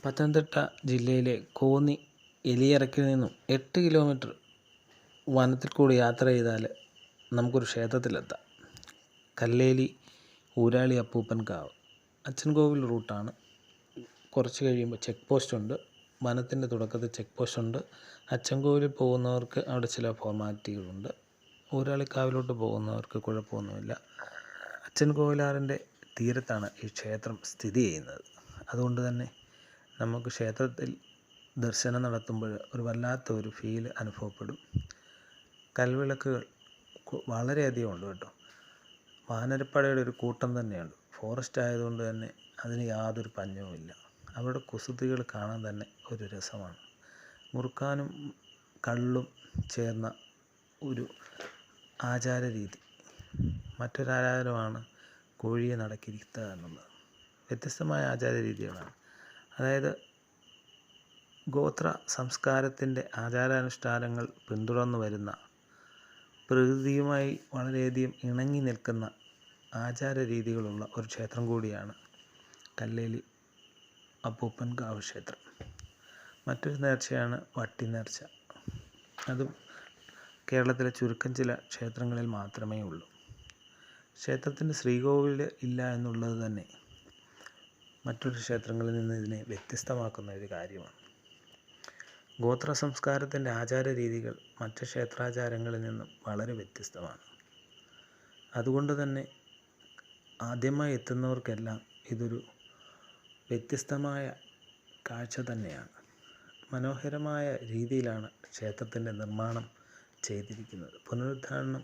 പത്തനംതിട്ട ജില്ലയിലെ കോന്നി എലിയറയ്ക്കിൽ നിന്നും 8 കിലോമീറ്റർ വനത്തിൽ കൂടി യാത്ര ചെയ്താൽ നമുക്കൊരു ക്ഷേത്രത്തിലെത്താം. കല്ലേലി ഊരാളി അപ്പൂപ്പൻ കാവ്. അച്ചൻകോവിൽ റൂട്ടാണ്. കുറച്ച് കഴിയുമ്പോൾ ചെക്ക് പോസ്റ്റ് ഉണ്ട്. വനത്തിൻ്റെ തുടക്കത്തിൽ ചെക്ക് പോസ്റ്റ് ഉണ്ട്. അച്ചൻകോവിലിൽ പോകുന്നവർക്ക് അവിടെ ചില ഫോർമാലിറ്റികളുണ്ട്. ഊരാളിക്കാവിലോട്ട് പോകുന്നവർക്ക് കുഴപ്പമൊന്നുമില്ല. അച്ചൻകോവിലാറിൻ്റെ തീരത്താണ് ഈ ക്ഷേത്രം സ്ഥിതി ചെയ്യുന്നത്. അതുകൊണ്ട് തന്നെ നമുക്ക് ക്ഷേത്രത്തിൽ ദർശനം നടത്തുമ്പോൾ ഒരു വല്ലാത്ത ഒരു ഫീൽ അനുഭവപ്പെടും. കൽവിളക്കുകൾ വളരെയധികം ഉണ്ട് കേട്ടോ. വാനരപ്പടയുടെ ഒരു കൂട്ടം തന്നെയുണ്ട്. ഫോറസ്റ്റ് ആയതുകൊണ്ട് തന്നെ അതിന് യാതൊരു പഞ്ഞവുമില്ല. അവരുടെ കുസൃതികൾ കാണാൻ തന്നെ ഒരു രസമാണ്. മുറുക്കാനും കള്ളും ചേർന്ന ഒരു ആചാര രീതി. മറ്റൊരാചാരമാണ് കോഴിയെ നടക്കിരുത്തുക എന്നുള്ളത്. വ്യത്യസ്തമായ ആചാര രീതികളാണ്. അതായത് ഗോത്ര സംസ്കാരത്തിൻ്റെ ആചാരാനുഷ്ഠാനങ്ങൾ പിന്തുടർന്നു വരുന്ന, പ്രകൃതിയുമായി വളരെയധികം ഇണങ്ങി നിൽക്കുന്ന ആചാര രീതികളുള്ള ഒരു ക്ഷേത്രം കൂടിയാണ് കല്ലേലി അപ്പൂപ്പൻ കാവ് ക്ഷേത്രം. മറ്റൊരു നേർച്ചയാണ് വട്ടി നേർച്ച. അതും കേരളത്തിലെ ചുരുക്കം ചില ക്ഷേത്രങ്ങളിൽ മാത്രമേ ഉള്ളൂ. ക്ഷേത്രത്തിൻ്റെ ശ്രീകോവിൽ ഇല്ല എന്നുള്ളത് തന്നെ മറ്റൊരു ക്ഷേത്രങ്ങളിൽ നിന്ന് ഇതിനെ വ്യത്യസ്തമാക്കുന്ന ഒരു കാര്യമാണ്. ഗോത്ര സംസ്കാരത്തിൻ്റെ ആചാര രീതികൾ മറ്റ് ക്ഷേത്രാചാരങ്ങളിൽ നിന്നും വളരെ വ്യത്യസ്തമാണ്. അതുകൊണ്ട് തന്നെ ആദ്യമായി എത്തുന്നവർക്കെല്ലാം ഇതൊരു വ്യത്യസ്തമായ കാഴ്ച തന്നെയാണ്. മനോഹരമായ രീതിയിലാണ് ക്ഷേത്രത്തിൻ്റെ നിർമ്മാണം ചെയ്തിരിക്കുന്നത്. പുനരുദ്ധാരണം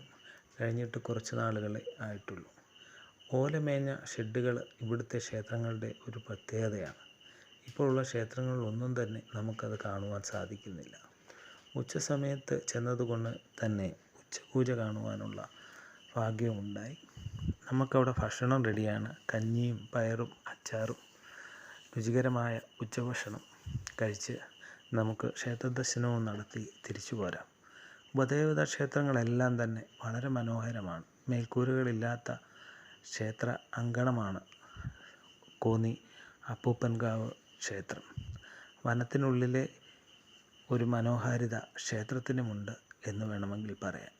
കഴിഞ്ഞിട്ട് കുറച്ച് നാളുകളെ ആയിട്ടുള്ളൂ. ഓലമേഞ്ഞ ഷെഡുകൾ ഇവിടുത്തെ ക്ഷേത്രങ്ങളുടെ ഒരു പ്രത്യേകതയാണ്. ഇപ്പോഴുള്ള ക്ഷേത്രങ്ങളിലൊന്നും തന്നെ നമുക്കത് കാണുവാൻ സാധിക്കുന്നില്ല. ഉച്ച സമയത്ത് ചെന്നതുകൊണ്ട് തന്നെ ഉച്ചപൂജ കാണുവാനുള്ള ഭാഗ്യമുണ്ടായി. നമുക്കവിടെ ഭക്ഷണം റെഡിയാണ്. കഞ്ഞിയും പയറും അച്ചാറും രുചികരമായ ഉച്ചഭക്ഷണം കഴിച്ച് നമുക്ക് ക്ഷേത്ര ദർശനവും നടത്തി തിരിച്ചു പോരാം. ഉപദേവതാ ക്ഷേത്രങ്ങളെല്ലാം തന്നെ വളരെ മനോഹരമാണ്. മേൽക്കൂരകളില്ലാത്ത ക്ഷേത്ര അങ്കണമാണ് കോന്നി അപ്പൂപ്പൻകാവ് ക്ഷേത്രം. വനത്തിനുള്ളിലെ ഒരു മനോഹാരിത ക്ഷേത്രത്തിനുമുണ്ട് എന്ന് വേണമെങ്കിൽ പറയാം.